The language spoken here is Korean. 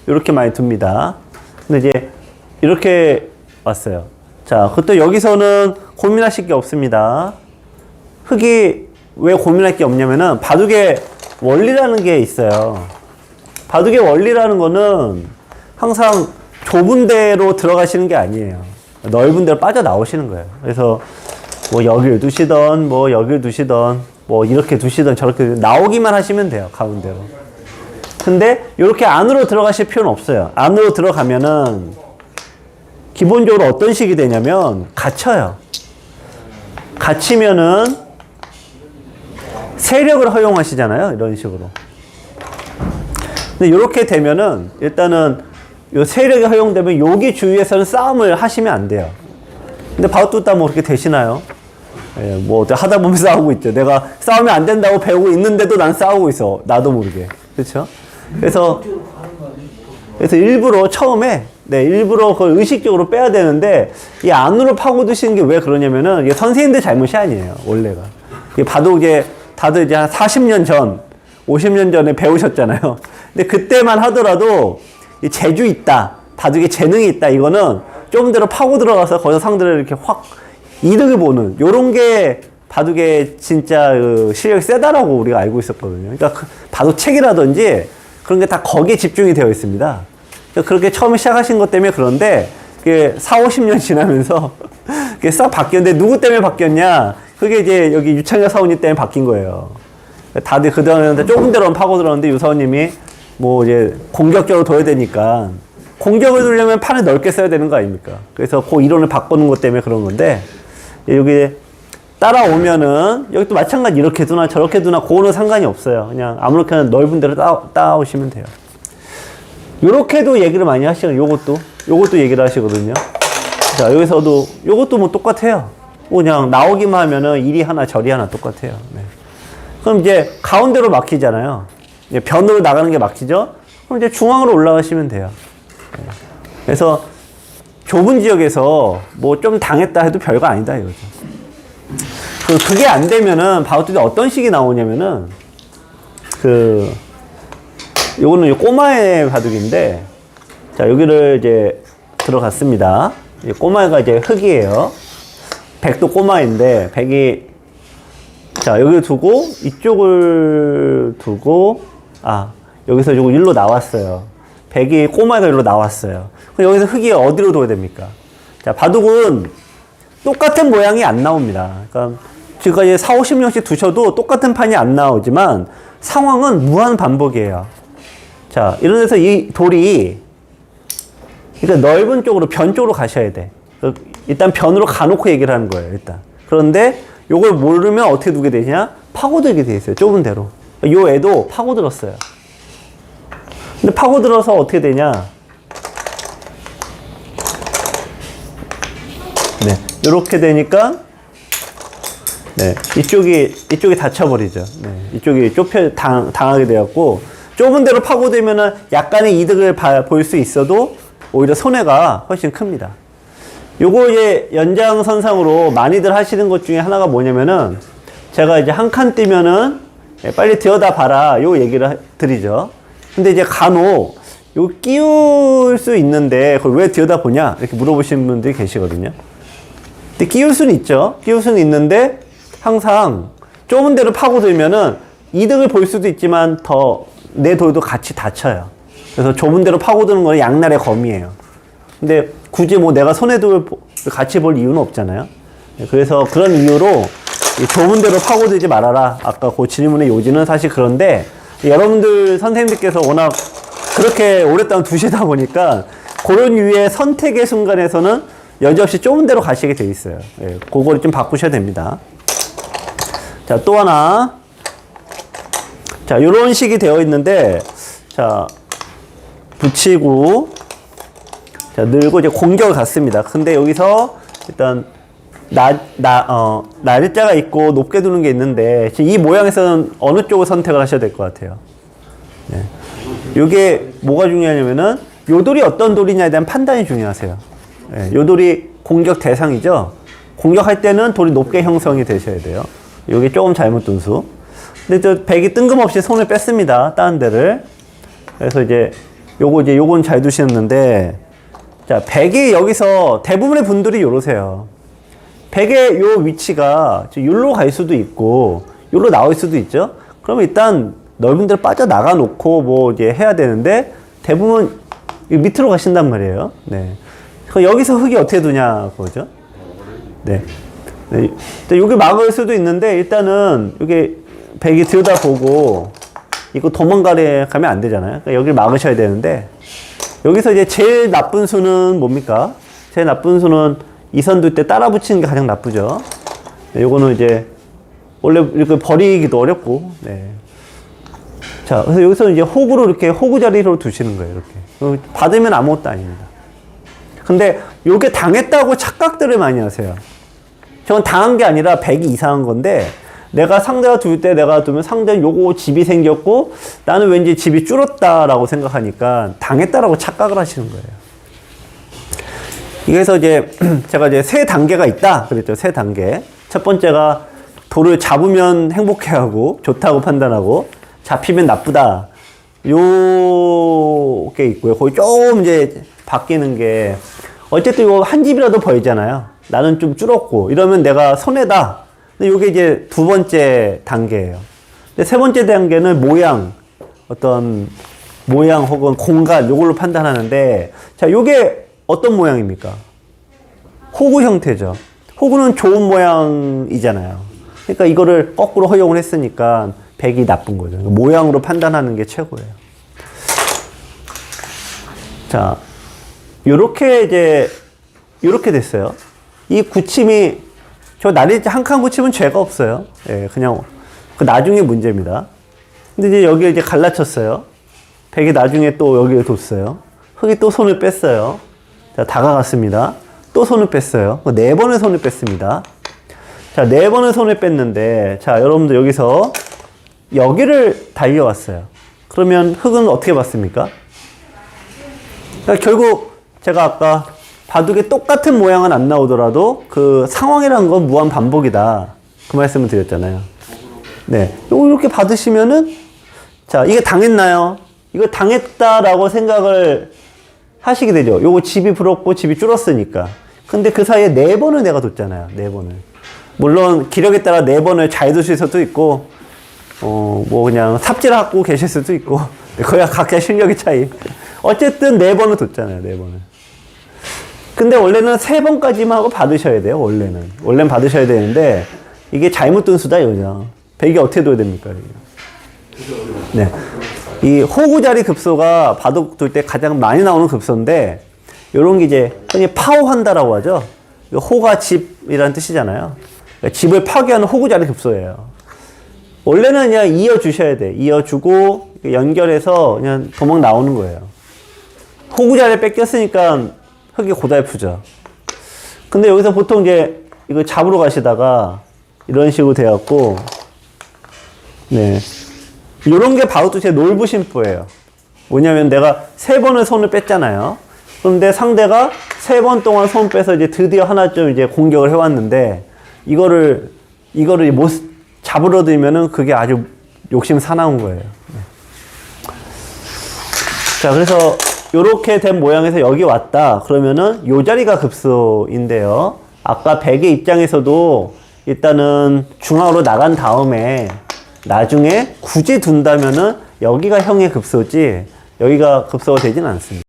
이렇게 많이 둡니다. 근데 이제 이렇게 왔어요. 자, 그것도 여기서는 고민하실 게 없습니다. 흙이 왜 고민할 게 없냐면은 바둑의 원리라는 게 있어요. 바둑의 원리라는 거는 항상 좁은 데로 들어가시는 게 아니에요. 넓은 데로 빠져나오시는 거예요. 그래서 뭐 여기를 두시던 뭐 여기를 두시던 뭐 이렇게 두시던 저렇게 나오기만 하시면 돼요. 가운데로. 근데 이렇게 안으로 들어가실 필요는 없어요. 안으로 들어가면은 기본적으로 어떤 식이 되냐면 갇혀요. 갇히면은 세력을 허용하시잖아요. 이런 식으로. 근데 이렇게 되면은 일단은 요 세력이 허용되면 여기 주위에서는 싸움을 하시면 안 돼요. 근데 바둑두다 뭐 그렇게 되시나요? 예, 뭐 하다 보면 싸우고 있죠. 내가 싸우면 안 된다고 배우고 있는데도 난 싸우고 있어. 나도 모르게. 그렇죠? 그래서 일부러 처음에 일부러 그걸 의식적으로 빼야 되는데 이 안으로 파고드시는 게 왜 그러냐면은 이게 선생님들 잘못이 아니에요. 원래가. 이게 바둑에 다들 이제 한 40년 전, 50년 전에 배우셨잖아요. 근데 그때만 하더라도 이 재주 있다, 바둑에 재능이 있다, 이거는 좀 대로 파고 들어가서 거기서 상대를 이렇게 확 이득을 보는, 요런 게 바둑의 진짜 그 실력이 세다라고 우리가 알고 있었거든요. 그러니까 그 바둑 책이라든지 그런 게 다 거기에 집중이 되어 있습니다. 그러니까 그렇게 처음에 시작하신 것 때문에 그런데 그게 4, 50년 지나면서 그게 싹 바뀌었는데 누구 때문에 바뀌었냐? 그게 이제 여기 유창혁 사원님 때문에 바뀐 거예요. 다들 그동안에 좁은 데로만 파고들었는데 유사원님이 뭐 이제 공격적으로 둬야 되니까 공격을 두려면 판을 넓게 써야 되는 거 아닙니까? 그래서 그 이론을 바꾸는 것 때문에 그런 건데 여기 따라오면은 여기 또 마찬가지 이렇게 두나 저렇게 두나 그거는 상관이 없어요. 그냥 아무렇게나 넓은 데로 따오시면 돼요. 요렇게도 얘기를 많이 하시거든요. 요것도 얘기를 하시거든요. 자, 여기서도 요것도 뭐 똑같아요. 그냥 나오기만 하면은 이리 하나 저리 하나 똑같아요. 네. 그럼 이제 가운데로 막히잖아요. 이제 변으로 나가는 게 막히죠? 그럼 이제 중앙으로 올라가시면 돼요. 네. 그래서 좁은 지역에서 뭐 좀 당했다 해도 별거 아니다 이거죠. 그게 안 되면은 바둑이 어떤 식이 나오냐면은 요거는 꼬마의 바둑인데 자, 여기를 이제 들어갔습니다. 꼬마가 이제 흙이에요. 백도 꼬마인데 백이 자, 여기를 두고 이쪽을 두고 여기서 요거 일로 나왔어요. 백이 꼬마가 일로 나왔어요. 그럼 여기서 흙이 어디로 둬야 됩니까? 자, 바둑은 똑같은 모양이 안 나옵니다. 그러니까 지금까지 4, 50년씩 두셔도 똑같은 판이 안 나오지만 상황은 무한 반복이에요. 자, 이런 데서 이 돌이 그러니까 넓은 쪽으로 변 쪽으로 가셔야 돼. 일단 변으로 가놓고 얘기를 하는 거예요. 일단. 그런데 요걸 모르면 어떻게 두게 되냐? 파고들게 돼 있어요. 좁은 데로. 요 애도 파고들었어요. 근데 파고들어서 어떻게 되냐? 네, 요렇게 되니까 이쪽이 닫혀버리죠. 네, 이쪽이 당하게 되었고 좁은 데로 파고들면은 약간의 이득을 볼 수 있어도 오히려 손해가 훨씬 큽니다. 요거 이제 연장선상으로 많이들 하시는 것 중에 하나가 뭐냐면은 제가 이제 한 칸 뜨면은 빨리 들여다 봐라 요 얘기를 드리죠. 근데 이제 간혹 요 끼울 수 있는데 그걸 왜 들여다 보냐 이렇게 물어보시는 분들이 계시거든요. 근데 끼울 수는 있죠. 끼울 수는 있는데 항상 좁은 데로 파고들면은 이득을 볼 수도 있지만 더 내 돌도 같이 다쳐요. 그래서 좁은 데로 파고드는 거는 양날의 검이에요. 근데 굳이 뭐 내가 손해도 같이 볼 이유는 없잖아요. 그래서 그런 이유로 좁은 데로 파고들지 말아라. 아까 그 질문의 요지는 사실 그런데 여러분들 선생님들께서 워낙 그렇게 오랫동안 두시다 보니까 그런 유의 선택의 순간에서는 여지없이 좁은 데로 가시게 돼 있어요. 예, 그거를 좀 바꾸셔야 됩니다. 자, 또 하나. 자, 요런 식이 되어 있는데, 자, 붙이고, 자, 늘고 이제 공격을 갔습니다. 근데 여기서 일단, 날짜가 있고 높게 두는 게 있는데, 이 모양에서는 어느 쪽을 선택을 하셔야 될 것 같아요. 네. 요게 뭐가 중요하냐면은, 요 돌이 어떤 돌이냐에 대한 판단이 중요하세요. 네. 요 돌이 공격 대상이죠? 공격할 때는 돌이 높게 형성이 되셔야 돼요. 요게 조금 잘못 둔 수. 근데 저 백이 뜬금없이 손을 뺐습니다. 다른 데를. 그래서 이제 요건 잘 두셨는데, 자, 100이 여기서 대부분의 분들이 요러세요. 100의 요 위치가 요로 갈 수도 있고, 요로 나올 수도 있죠? 그러면 일단 넓은 데로 빠져나가 놓고 뭐 이제 해야 되는데, 대부분 밑으로 가신단 말이에요. 네. 그럼 여기서 흙이 어떻게 두냐, 그거죠? 네. 네. 여기 막을 수도 있는데, 일단은 여기 100이 들여다보고, 이거 도망가면 안 되잖아요. 그러니까 여기를 막으셔야 되는데, 여기서 이제 제일 나쁜 수는 뭡니까? 제일 나쁜 수는 이 선 둘 때 따라 붙이는 게 가장 나쁘죠. 네, 요거는 이제, 원래 이렇게 버리기도 어렵고, 네. 자, 그래서 여기서 이제 호구로 이렇게 호구 자리로 두시는 거예요, 이렇게. 받으면 아무것도 아닙니다. 근데 요게 당했다고 착각들을 많이 하세요. 저건 당한 게 아니라 100이 이상한 건데, 내가 상대가 둘 때 내가 두면 상대는 요거 집이 생겼고, 나는 왠지 집이 줄었다라고 생각하니까 당했다라고 착각을 하시는 거예요. 그래서 이제 제가 이제 세 단계가 있다 그랬죠. 세 단계. 첫 번째가 돌을 잡으면 행복해하고 좋다고 판단하고 잡히면 나쁘다. 요게 있고요. 거기 좀 이제 바뀌는 게 어쨌든 요 한 집이라도 벌잖아요. 나는 좀 줄었고 이러면 내가 손해다. 근데 요게 이제 두 번째 단계예요. 근데 세 번째 단계는 모양, 어떤 모양 혹은 공간 요걸로 판단하는데, 자, 요게 어떤 모양입니까? 호구 형태죠. 호구는 좋은 모양이잖아요. 그러니까 이거를 거꾸로 허용을 했으니까 100이 나쁜 거죠. 모양으로 판단하는 게 최고예요. 자, 요렇게 이제 요렇게 됐어요. 이 굳힘이 저 나리째 한 칸 굳힘은 죄가 없어요. 예, 그냥 그 나중에 문제입니다. 근데 이제 여기 이제 갈라쳤어요. 100이 나중에 또 여기에 뒀어요. 흙이 또 손을 뺐어요. 자, 다가갔습니다. 또 손을 뺐어요. 네 번을 손을 뺐습니다. 자, 네 번을 손을 뺐는데, 자, 여러분들 여기서 여기를 달려왔어요. 그러면 흙은 어떻게 봤습니까? 그러니까 결국 제가 아까 바둑에 똑같은 모양은 안 나오더라도 그 상황이라는 건 무한 반복이다. 그 말씀을 드렸잖아요. 네. 요거 이렇게 받으시면은, 자, 이게 당했나요? 이거 당했다라고 생각을 하시게 되죠. 요거 집이 불었고 집이 줄었으니까. 근데 그 사이에 네 번을 내가 뒀잖아요. 네 번을. 물론 기력에 따라 네 번을 잘 두실 수도 있고, 뭐 그냥 삽질하고 계실 수도 있고, 그야 각자 실력의 차이. 어쨌든 네 번을 뒀잖아요. 네 번을. 근데 원래는 세 번까지만 하고 받으셔야 돼요. 원래는 받으셔야 되는데, 이게 잘못 둔 수다, 이거죠. 100이 어떻게 둬야 됩니까? 네. 이 호구자리 급소가 바둑 둘 때 가장 많이 나오는 급소인데, 요런 게 이제 흔히 파호한다라고 하죠. 호가 집이라는 뜻이잖아요. 그러니까 집을 파괴하는 호구자리 급소예요. 원래는 그냥 이어주셔야 돼. 이어주고 연결해서 그냥 도망 나오는 거예요. 호구자리를 뺏겼으니까 흙이 고달프죠. 근데 여기서 보통 이제 이거 잡으러 가시다가 이런 식으로 되었고, 네. 요런 게 바로 또 제 놀부심보예요. 뭐냐면 내가 세 번을 손을 뺐잖아요. 그런데 상대가 세 번 동안 손 빼서 이제 드디어 하나 좀 이제 공격을 해왔는데, 이거를 못 잡으러 들면은 그게 아주 욕심 사나운 거예요. 네. 자, 그래서 요렇게 된 모양에서 여기 왔다. 그러면은 요 자리가 급소인데요. 아까 100의 입장에서도 일단은 중앙으로 나간 다음에 나중에 굳이 둔다면은 여기가 형의 급소지 여기가 급소가 되진 않습니다.